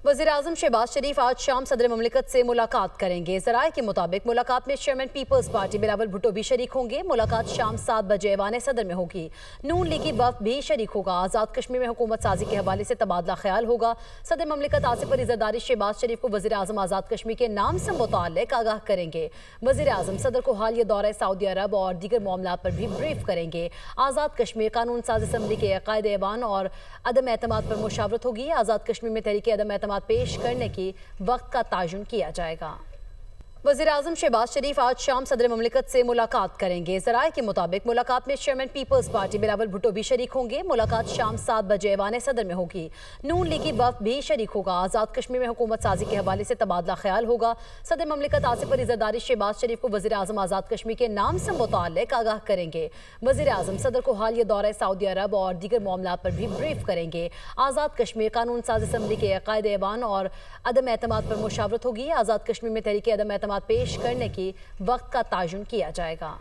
वज़ीर-ए-आज़म शहबाज शरीफ आज शाम सदर ममलिकत से मुलाकात करेंगे। ज़राए के मुताबिक मुलाकात में चेयरमैन पीपल्स पार्टी बिलावल भुट्टो भी शरीक होंगे। मुलाकात शाम 7 बजे ऐवान सदर में होगी। नून लीगी वफ़द भी शरीक होगा। आज़ाद कश्मीर में हुकूमत साजी के हवाले से तबादला ख्याल होगा। सदर ममलिकत आसिफ अली ज़रदारी शहबाज शरीफ को वज़ीर-ए-आज़म आज़ाद कश्मीर के नाम से मुताल्लिक़ आगाह करेंगे। वज़ीर-ए-आज़म सदर को हालिया दौरा सऊदी अरब और दीगर मामलात पर भी ब्रीफ करेंगे। आज़ाद कश्मीर कानून साज असम्बली के अकायदे ऐवान और अदम एतमाद पर मुशावरत होगी। आज़ाद कश्मीर में तहरीक अदम एतमाद पेश करने की वक्त का तयन किया जाएगा। वज़ीर-ए-आज़म शहबाज शरीफ आज शाम सदर ममलिकत से मुलाकात करेंगे। ज़राए के मुताबिक मुलाकात में चेयरमैन पीपल्स पार्टी बिलावल भुट्टो भी शरीक होंगे। मुलाकात शाम 7 बजे ऐवान सदर में होगी। नून लीगी वफ़द भी शरीक होगा। आज़ाद कश्मीर में हुकूमत साजी के हवाले से तबादला ख्याल होगा। सदर ममलिकत आसिफ अली ज़रदारी शहबाज शरीफ को वज़ीर-ए-आज़म आज़ाद कश्मीर के नाम से मुताल्लिक़ आगाह करेंगे। वज़ीर-ए-आज़म सदर को हालिया दौरा सऊदी अरब और दीगर मामलात पर भी ब्रीफ करेंगे। आज़ाद कश्मीर कानून साज असम्बली के अकायदे ऐवान और अदम एतमाद पर मुशावरत होगी। आज़ाद कश्मीर में तहरीक अदम एतमाद पेश करने की वक्त का तयन किया जाएगा।